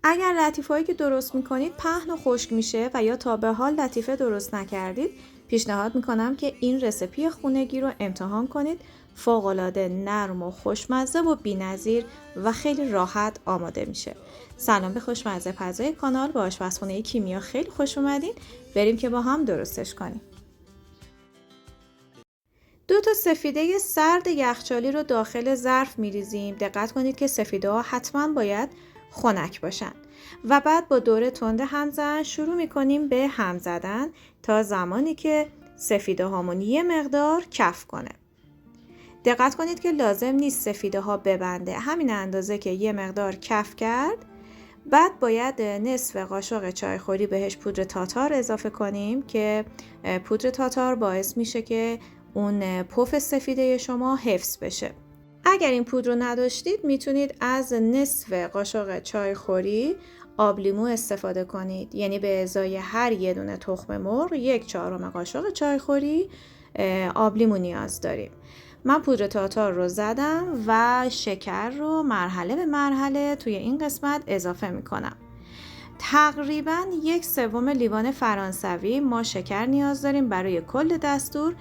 اگر لطیفه‌ای که درست میکنید پهن و خشک میشه و یا تا به حال لطیفه درست نکردید، پیشنهاد میکنم که این رسیپی خونگی رو امتحان کنید. فوق‌العاده نرم و خوشمزه و بی‌نظیر و خیلی راحت آماده میشه. سلام به خوشمزه پزای کانال، با آشپزخونه کیمیا خیلی خوش اومدین. بریم که با هم درستش کنیم. 2 تا سفیده سرد یخچالی رو داخل ظرف میریزیم. دقت کنید که سفیده ها حتما باید خنک باشن و بعد با دور تند همزن شروع میکنیم به هم زدن تا زمانی که سفیده هامون یه مقدار کف کنه. دقت کنید که لازم نیست سفیده ها ببنده، همین اندازه که یه مقدار کف کرد. بعد باید نصف قاشق چایخوری بهش پودر تاتار اضافه کنیم که پودر تاتار باعث میشه که اون پف سفیده شما حفظ بشه. اگر این پودر رو نداشتید میتونید از نصف قاشق چایخوری آب لیمو استفاده کنید، یعنی به ازای هر یه دونه تخم مرغ 1/4 قاشق چایخوری آب لیمو نیاز داریم. من پودر تاتار رو زدم و شکر رو مرحله به مرحله توی این قسمت اضافه میکنم. تقریباً 1/3 لیوان فرانسوی ما شکر نیاز داریم برای کل دستور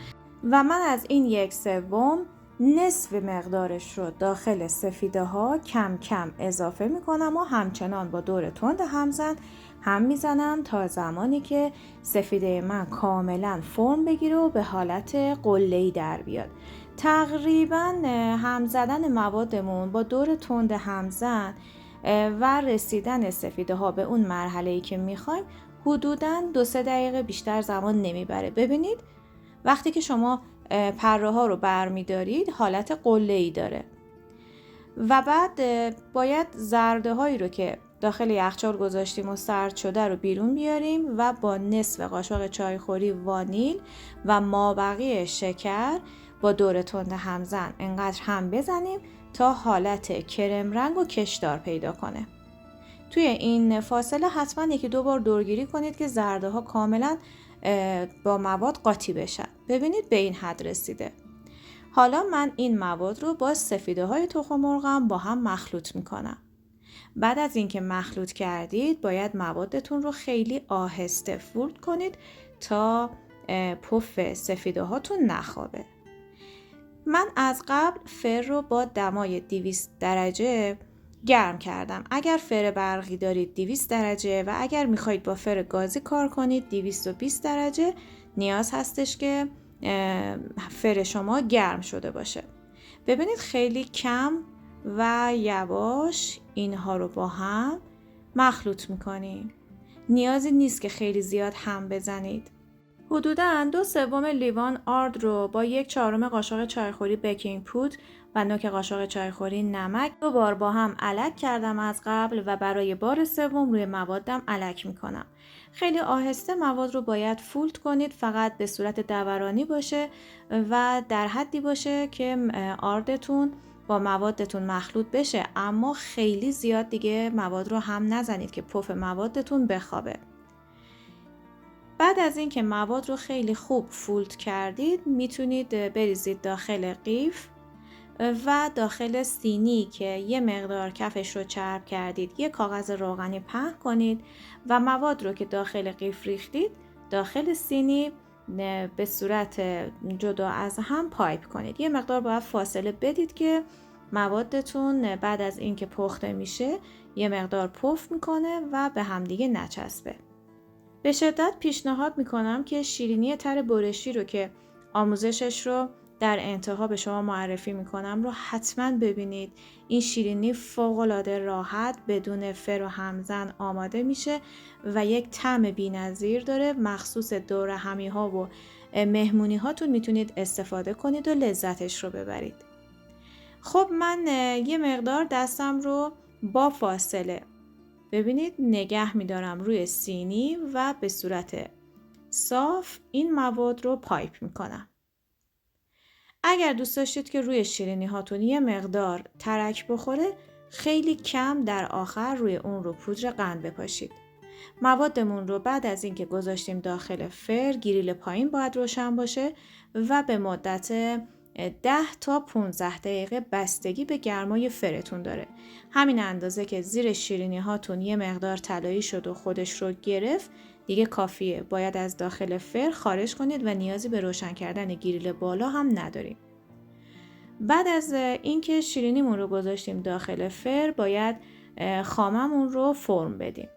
و من از این 1/3 نصف مقدارش رو داخل سفیده ها کم کم اضافه میکنم و همچنان با دور تند همزن هم میزنم تا زمانی که سفیده من کاملا فرم بگیره و به حالت قله‌ای در بیاد. تقریبا هم زدن موادمون با دور تند همزن و رسیدن سفیده ها به اون مرحله‌ای که میخوایم حدوداً 2-3 دقیقه بیشتر زمان نمیبره. ببینید وقتی که شما پره ها رو برمیدارید حالت قله‌ای داره و بعد باید زرده هایی رو که داخل یخچال گذاشتیم و سرد شده رو بیرون بیاریم و با نصف قاشق چایخوری وانیل و مابقی شکر با دور تند همزن انقدر هم بزنیم تا حالت کرم رنگ و کشدار پیدا کنه. توی این فاصله حتما 1-2 بار دورگیری کنید که زرده ها کاملا با مواد قاطی بشن. ببینید به این حد رسیده. حالا من این مواد رو با سفیده های تخم مرغم با هم مخلوط میکنم. بعد از اینکه مخلوط کردید باید موادتون رو خیلی آهسته فولد کنید تا پف سفیده هاتون نخوابه. من از قبل فر رو با دمای 200 درجه گرم کردم. اگر فر برقی دارید 200 درجه و اگر میخواید با فر گازی کار کنید 220 درجه نیاز هستش که فر شما گرم شده باشه. ببینید خیلی کم و یواش اینها رو با هم مخلوط میکنیم. نیازی نیست که خیلی زیاد هم بزنید. حدوداً 2/3 لیوان آرد رو با 1/4 قاشق چایخوری بیکینگ پودر و نوک قاشق چایخوری نمک 2 بار با هم الک کردم از قبل و برای بار سوم روی موادم الک میکنم. خیلی آهسته مواد رو باید فولد کنید، فقط به صورت دورانی باشه و در حدی باشه که آردتون با موادتون مخلوط بشه، اما خیلی زیاد دیگه مواد رو هم نزنید که پف موادتون بخوابه. بعد از اینکه مواد رو خیلی خوب فولد کردید میتونید بریزید داخل قیف و داخل سینی که یه مقدار کفش رو چرب کردید یه کاغذ روغنی پهن کنید و مواد رو که داخل قیف ریختید داخل سینی به صورت جدا از هم پایپ کنید. یه مقدار باید فاصله بدید که موادتون بعد از اینکه پخته میشه یه مقدار پف میکنه و به همدیگه نچسبه. به شدت پیشنهاد میکنم که شیرینی تر برشی رو که آموزشش رو در انتها به شما معرفی میکنم رو حتما ببینید. این شیرینی فوق‌العاده راحت بدون فر و همزن آماده میشه و یک طعم بی‌نظیر داره. مخصوص دور همی ها و مهمونی هاتون میتونید استفاده کنید و لذتش رو ببرید. خب من یه مقدار دستم رو با فاصله ببینید نگه میدارم روی سینی و به صورت صاف این مواد رو پایپ میکنم. اگر دوست داشتید که روی شیرینی هاتون یه مقدار ترک بخوره خیلی کم در آخر روی اون رو پودر قند بپاشید. موادمون رو بعد از اینکه گذاشتیم داخل فر گریل پایین باید روشن باشه و به مدت 10 تا 15 دقیقه بستگی به گرمای فرتون داره. همین اندازه که زیر شیرینی هاتون یه مقدار طلایی شد و خودش رو گرفت دیگه کافیه. باید از داخل فر خارج کنید و نیازی به روشن کردن گریل بالا هم نداریم. بعد از اینکه شیرینیمون رو گذاشتیم داخل فر باید خاممون رو فرم بدیم.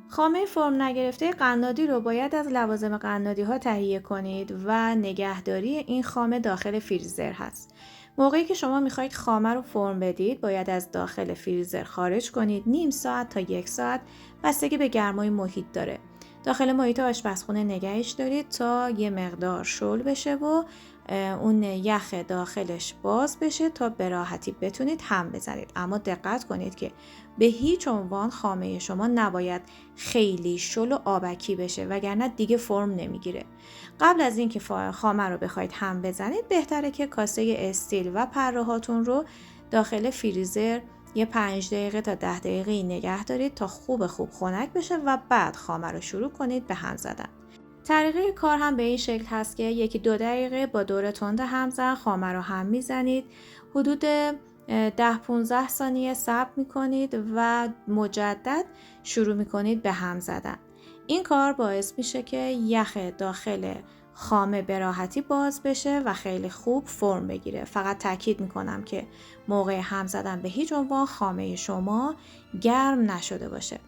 خامه فرم نگرفته قنادی رو باید از لوازم قنادی ها تهیه کنید و نگهداری این خامه داخل فریزر هست. موقعی که شما میخواید خامه رو فرم بدید باید از داخل فریزر خارج کنید نیم ساعت تا 1 ساعت، بستگی به گرمای محیط داره. داخل محیط آشپزخونه نگهش دارید تا یه مقدار شل بشه و اون یخ داخلش باز بشه تا به راحتی بتونید هم بزنید. اما دقت کنید که به هیچ عنوان خامه شما نباید خیلی شل و آبکی بشه وگرنه دیگه فرم نمیگیره. قبل از اینکه خامه رو بخواید هم بزنید بهتره که کاسه استیل و پرهاتون رو داخل فریزر یه 5 دقیقه تا 10 دقیقه نگه دارید تا خوب خنک بشه و بعد خامه رو شروع کنید به هم زدن. طریقه کار هم به این شکل هست که 1-2 دقیقه با دور تند همزن خامه رو هم میزنید. حدود 10-15 ثانیه صبر میکنید و مجدد شروع میکنید به هم زدن. این کار باعث میشه که یخ داخل خامه به راحتی باز بشه و خیلی خوب فرم بگیره. فقط تاکید میکنم که موقع هم زدن به هیچ عنوان خامه شما گرم نشده باشه.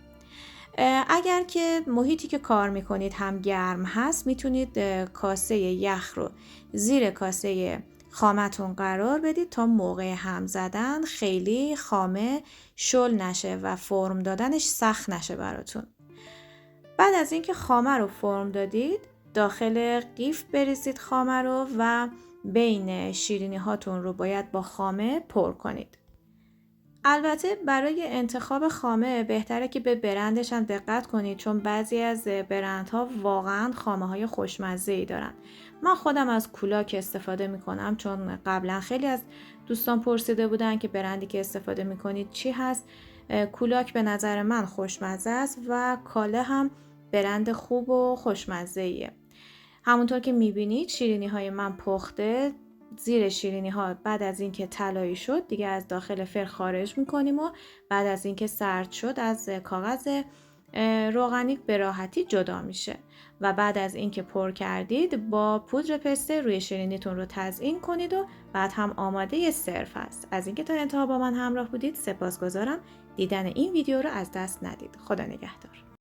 اگر که محیطی که کار میکنید هم گرم هست میتونید کاسه یخ رو زیر کاسه خامتون قرار بدید تا موقع هم زدن خیلی خامه شل نشه و فرم دادنش سخت نشه براتون. بعد از اینکه خامه رو فرم دادید داخل قیف بریزید خامه رو و بین شیرینی هاتون رو باید با خامه پر کنید. البته برای انتخاب خامه بهتره که به برندش هم دقت کنید چون بعضی از برندها واقعا خامه های خوشمزه‌ای دارن. من خودم از کولاک استفاده میکنم چون قبلا خیلی از دوستان پرسیده بودن که برندی که استفاده میکنید چی هست. کولاک به نظر من خوشمزه است و کاله هم برند خوب و خوشمزه‌ایه. همونطور که میبینید شیرینی های من پخته. زیر شیرینی ها بعد از اینکه طلایی شد دیگه از داخل فر خارج میکنیم و بعد از اینکه سرد شد از کاغذ روغنی به راحتی جدا میشه و بعد از اینکه پر کردید با پودر پسته روی شیرینیتون رو تزیین کنید و بعد هم آماده سرو است. از اینکه تا انتها با من همراه بودید سپاسگزارم. دیدن این ویدیو رو از دست ندید. خدا نگهدار.